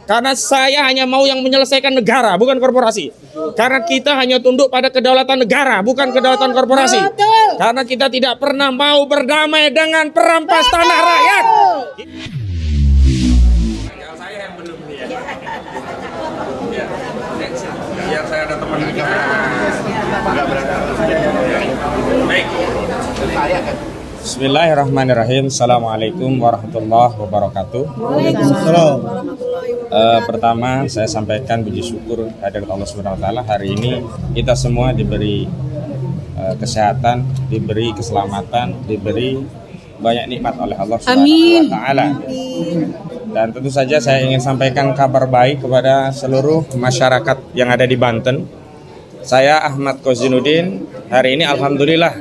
Karena saya hanya mau yang menyelesaikan negara, bukan korporasi. Karena kita hanya tunduk pada kedaulatan negara, bukan kedaulatan korporasi. Karena kita tidak pernah mau berdamai dengan perampas tanah rakyat. Saya yang belum biar saya ada teman. Baik. Bismillahirrahmanirrahim. Assalamualaikum warahmatullahi wabarakatuh. Waalaikumsalam. Pertama saya sampaikan puji syukur hadirat Allah Subhanahu wa taala, hari ini kita semua diberi kesehatan, diberi keselamatan, diberi banyak nikmat oleh Allah Subhanahu wa taala. Dan tentu saja saya ingin sampaikan kabar baik kepada seluruh masyarakat yang ada di Banten. Saya Ahmad Kozinuddin hari ini alhamdulillah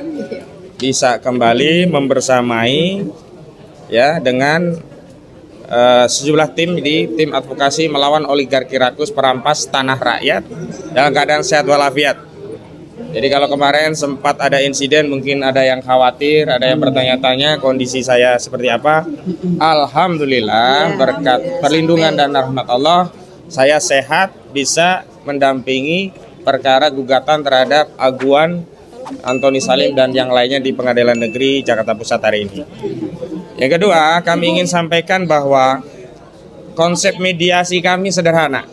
bisa kembali membersamai ya dengan sejumlah tim di tim advokasi melawan oligarki rakus perampas tanah rakyat dalam keadaan sehat walafiat. Jadi kalau kemarin sempat ada insiden, mungkin ada yang khawatir, ada yang bertanya-tanya kondisi saya seperti apa. Alhamdulillah berkat perlindungan dan rahmat Allah, saya sehat, bisa mendampingi perkara gugatan terhadap Aguan, Antoni Salim dan yang lainnya di Pengadilan Negeri Jakarta Pusat hari ini. Yang kedua, kami ingin sampaikan bahwa konsep mediasi kami sederhana.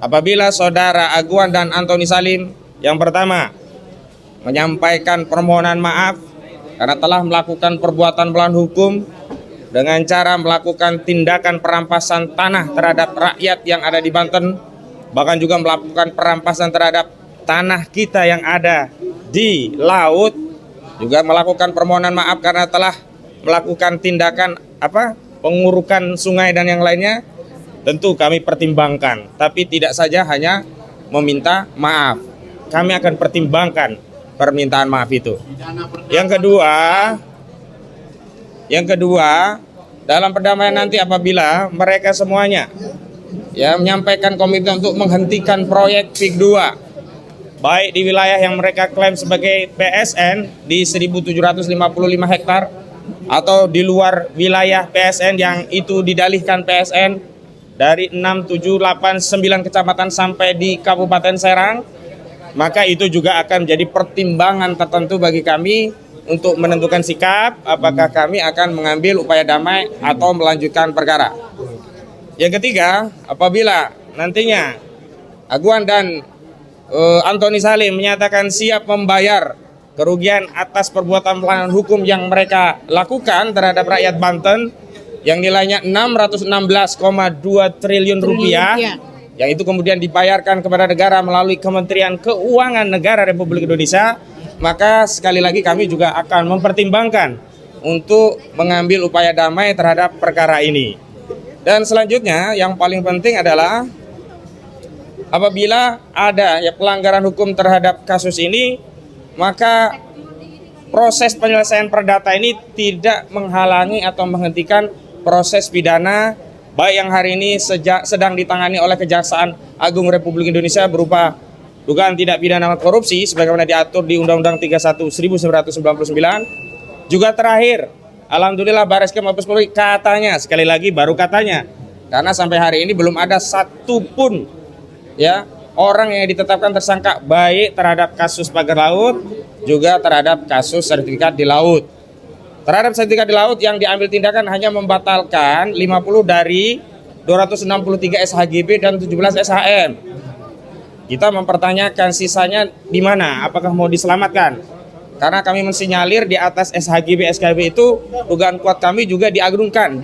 Apabila saudara Aguan dan Antoni Salim, yang pertama, menyampaikan permohonan maaf karena telah melakukan perbuatan melawan hukum dengan cara melakukan tindakan perampasan tanah terhadap rakyat yang ada di Banten, bahkan juga melakukan perampasan terhadap tanah kita yang ada di laut, juga melakukan permohonan maaf karena telah melakukan tindakan pengurukan sungai dan yang lainnya. Tentu kami pertimbangkan, tapi tidak saja hanya meminta maaf, kami akan pertimbangkan permintaan maaf itu. Yang kedua, dalam perdamaian nanti apabila mereka semuanya menyampaikan komitmen untuk menghentikan proyek PIK 2, baik di wilayah yang mereka klaim sebagai PSN di 1.755 hektar atau di luar wilayah PSN yang itu didalihkan PSN dari 6, 7, 8, 9 kecamatan sampai di Kabupaten Serang, maka itu juga akan menjadi pertimbangan tertentu bagi kami untuk menentukan sikap apakah kami akan mengambil upaya damai atau melanjutkan perkara. Yang ketiga, apabila nantinya Aguan dan Antoni Salim menyatakan siap membayar kerugian atas perbuatan pelanggaran hukum yang mereka lakukan terhadap rakyat Banten yang nilainya 616,2 triliun rupiah, yang itu kemudian dibayarkan kepada negara melalui Kementerian Keuangan Negara Republik Indonesia, maka sekali lagi kami juga akan mempertimbangkan untuk mengambil upaya damai terhadap perkara ini. Dan selanjutnya yang paling penting adalah apabila ada pelanggaran hukum terhadap kasus ini, maka proses penyelesaian perdata ini tidak menghalangi atau menghentikan proses pidana baik yang hari ini sedang ditangani oleh Kejaksaan Agung Republik Indonesia berupa dugaan tindak pidana korupsi sebagaimana diatur di Undang-Undang 31 1999. Juga terakhir, alhamdulillah Barreskrim Mabes Polri katanya, sekali lagi baru katanya, karena sampai hari ini belum ada satupun orang yang ditetapkan tersangka baik terhadap kasus pagar laut juga terhadap kasus sertifikat di laut. Terhadap sertifikat di laut yang diambil tindakan hanya membatalkan 50 dari 263 SHGB dan 17 SHM. Kita mempertanyakan sisanya di mana, apakah mau diselamatkan? Karena kami mensinyalir di atas SHGB SKB itu dugaan kuat kami juga diagunkan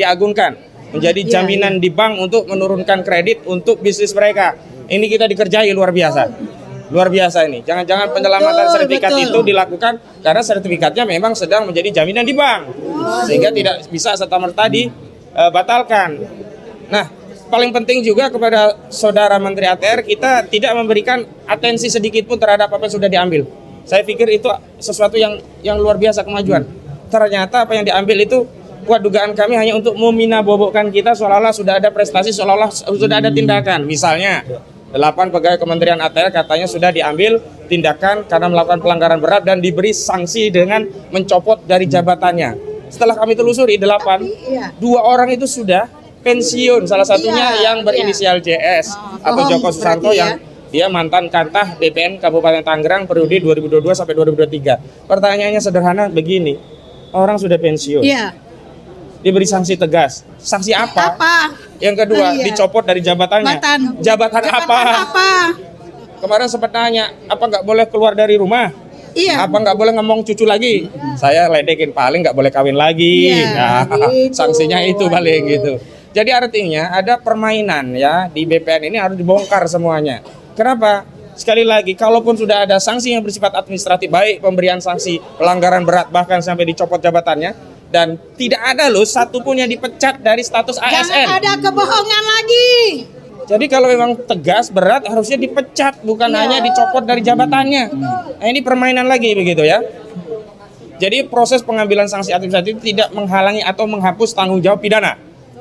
menjadi jaminan di bank untuk menurunkan kredit untuk bisnis mereka. Ini kita dikerjai luar biasa ini. Jangan-jangan penyelamatan sertifikat itu dilakukan karena sertifikatnya memang sedang menjadi jaminan di bank, sehingga tidak bisa serta-merta dibatalkan. Nah, paling penting juga kepada saudara Menteri ATR, kita tidak memberikan atensi sedikit pun terhadap apa yang sudah diambil. Saya pikir itu sesuatu yang luar biasa kemajuan. Ternyata apa yang diambil itu kuat dugaan kami hanya untuk meminabobokkan kita seolah-olah sudah ada prestasi, seolah-olah sudah ada tindakan. Misalnya 8 pegawai Kementerian ATR katanya sudah diambil tindakan karena melakukan pelanggaran berat dan diberi sanksi dengan mencopot dari jabatannya. Setelah kami telusuri 2 orang itu sudah pensiun, salah satunya yang berinisial JS atau Joko Susanto yang dia mantan Kantah BPN Kabupaten Tangerang periode 2022 sampai 2023. Pertanyaannya sederhana begini, orang sudah pensiun, diberi sanksi tegas, sanksi apa? Yang kedua, dicopot dari jabatannya. Jabatan apa? Kemarin sempat nanya, apa nggak boleh keluar dari rumah? Apa nggak boleh ngomong cucu lagi? Saya ledekin, paling nggak boleh kawin lagi. Gitu. Sanksinya itu paling gitu. Jadi artinya ada permainan ya di BPN ini harus dibongkar semuanya. Kenapa? Sekali lagi, kalaupun sudah ada sanksi yang bersifat administratif, baik pemberian sanksi pelanggaran berat bahkan sampai dicopot jabatannya, dan tidak ada loh satupun yang dipecat dari status ASN. Jangan ada kebohongan lagi. Jadi kalau memang tegas berat harusnya dipecat, bukan hanya dicopot dari jabatannya. Nah, ini permainan lagi begitu ya. Jadi proses pengambilan sanksi administratif tidak menghalangi atau menghapus tanggung jawab pidana.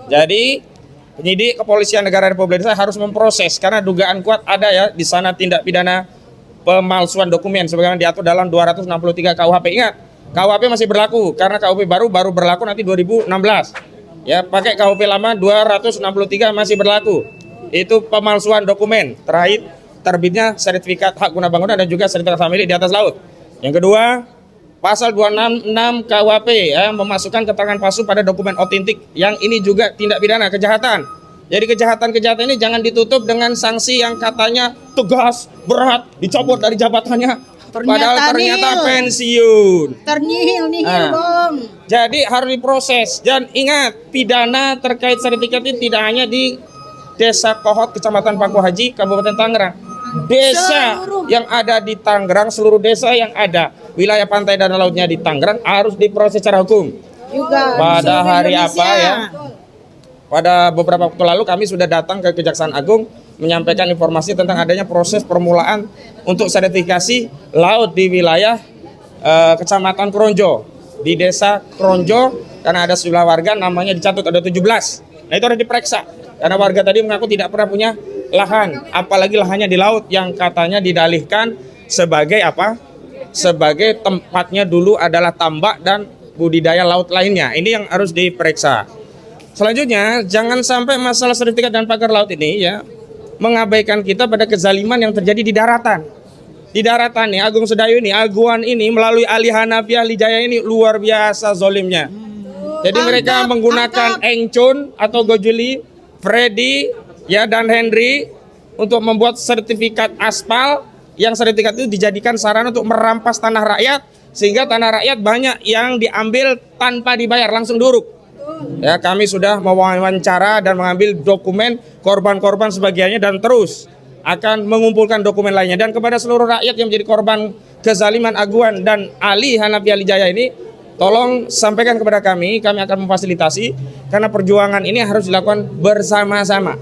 Jadi penyidik Kepolisian Negara Republik Indonesia harus memproses karena dugaan kuat ada ya di sana tindak pidana pemalsuan dokumen sebagaimana diatur dalam 263 KUHP. Ingat, KUHP masih berlaku karena KUHP baru berlaku nanti 2016. Ya, pakai KUHP lama 263 masih berlaku. Itu pemalsuan dokumen, terakhir terbitnya sertifikat hak guna bangunan dan juga sertifikat hak milik di atas laut. Yang kedua, pasal 266 KUHP ya, memasukkan keterangan palsu pada dokumen otentik, yang ini juga tindak pidana kejahatan. Jadi kejahatan-kejahatan ini jangan ditutup dengan sanksi yang katanya tegas, berat, dicopot dari jabatannya, padahal ternyata pensiun. Ternihil-nihil, Bang. Jadi harus diproses, dan ingat, pidana terkait sertifikat ini tidak hanya di Desa Kohot, Kecamatan Pangku Haji, Kabupaten Tangerang. Desa yang ada di Tangerang, seluruh desa yang ada wilayah pantai dan lautnya di Tangerang harus diproses secara hukum. Pada hari apa ya? Pada beberapa waktu lalu kami sudah datang ke Kejaksaan Agung menyampaikan informasi tentang adanya proses permulaan untuk sertifikasi laut di wilayah Kecamatan Kronjo. Di Desa Kronjo, karena ada sejumlah warga namanya dicatut ada 17. Nah, itu harus diperiksa. Karena warga tadi mengaku tidak pernah punya lahan, apalagi lahannya di laut yang katanya didalihkan sebagai apa? Sebagai tempatnya dulu adalah tambak dan budidaya laut lainnya. Ini yang harus diperiksa. Selanjutnya, jangan sampai masalah sertifikat dan pagar laut ini ya mengabaikan kita pada kezaliman yang terjadi di daratan. Di daratan nih, Agung Sedayu ini, Aguan ini melalui Ali Hanafi Ali Jaya ini luar biasa zolimnya. Jadi mereka menggunakan Engcun atau Gojuli, Freddy ya dan Henry untuk membuat sertifikat aspal, yang sertifikat itu dijadikan sarana untuk merampas tanah rakyat, sehingga tanah rakyat banyak yang diambil tanpa dibayar, langsung duruk. Ya, kami sudah mewawancara dan mengambil dokumen korban-korban sebagiannya dan terus akan mengumpulkan dokumen lainnya. Dan kepada seluruh rakyat yang menjadi korban kezaliman Aguan dan Ali Hanafi Ali Jaya ini, tolong sampaikan kepada kami akan memfasilitasi, karena perjuangan ini harus dilakukan bersama-sama.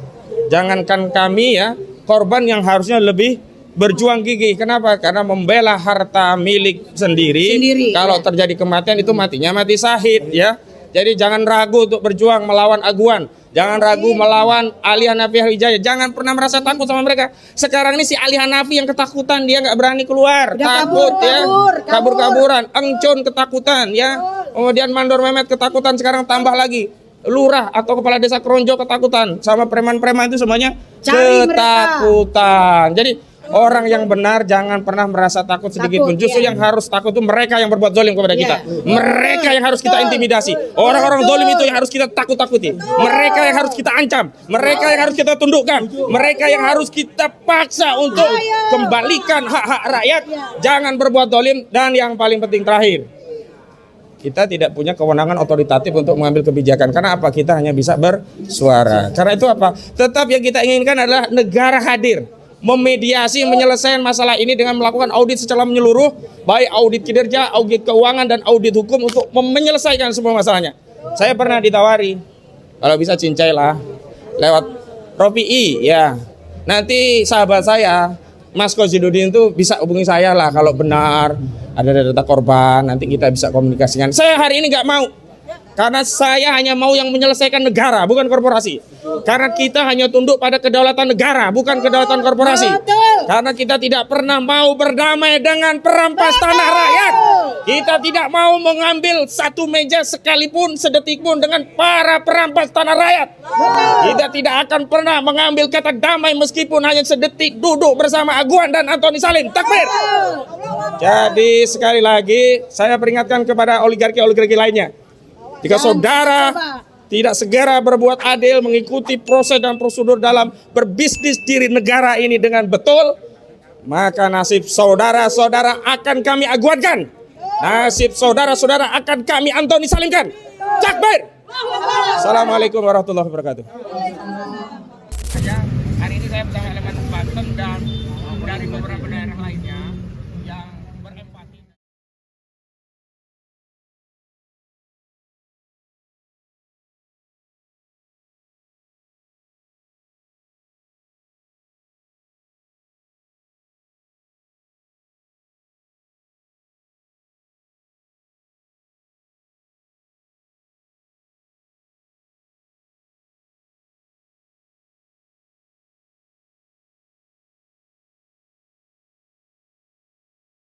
Jangankan kami ya, korban yang harusnya lebih berjuang gigih. Kenapa? Karena membela harta milik sendiri. Kalau terjadi kematian itu matinya mati syahid ya. Jadi jangan ragu untuk berjuang melawan Aguan. Jangan ragu melawan Ali Hanafi Ali Jaya. Jangan pernah merasa takut sama mereka. Sekarang ini si Ali Hanafi yang ketakutan, dia nggak berani keluar. Takut ya. Kabur-kaburan. Engcun ketakutan ya. Kemudian Mandor Mehmet ketakutan, sekarang tambah lagi. Lurah atau kepala desa Kronjo ketakutan. Sama preman-preman itu semuanya ketakutan. Jadi orang yang benar jangan pernah merasa takut sedikit pun. Justru yang harus takut itu mereka yang berbuat zalim kepada kita. Mereka yang harus kita intimidasi. Orang-orang zalim itu yang harus kita takut-takuti. Mereka yang harus kita ancam. Mereka yang harus kita tundukkan. Mereka yang harus kita paksa untuk kembalikan hak-hak rakyat. Jangan berbuat zalim. Dan yang paling penting terakhir, kita tidak punya kewenangan otoritatif untuk mengambil kebijakan. Karena apa? Kita hanya bisa bersuara. Karena itu apa? Tetap yang kita inginkan adalah negara hadir, memediasi, menyelesaikan masalah ini dengan melakukan audit secara menyeluruh, baik audit kinerja, audit keuangan, dan audit hukum untuk menyelesaikan semua masalahnya. Saya pernah ditawari, kalau bisa cincailah lewat Rofi I, ya. Nanti sahabat saya, Mas Kozidudin itu bisa hubungi saya lah kalau benar ada data korban, nanti kita bisa komunikasikan. Saya hari ini nggak mau. Karena saya hanya mau yang menyelesaikan negara, bukan korporasi. Karena kita hanya tunduk pada kedaulatan negara, bukan kedaulatan korporasi. Karena kita tidak pernah mau berdamai dengan perampas tanah rakyat. Kita tidak mau mengambil satu meja sekalipun sedetik pun dengan para perampas tanah rakyat. Kita tidak akan pernah mengambil kata damai meskipun hanya sedetik duduk bersama Aguan dan Antoni Salim. Takbir. Jadi sekali lagi saya peringatkan kepada oligarki-oligarki lainnya. Jika saudara tidak segera berbuat adil, mengikuti proses dan prosedur dalam berbisnis diri negara ini dengan betul, maka nasib saudara-saudara akan kami aguankan. Nasib saudara-saudara akan kami Antoni Salimkan. Takbir. Assalamualaikum warahmatullahi wabarakatuh. Hari ini saya bersama elemen Banten dan dari beberapa daerah lainnya.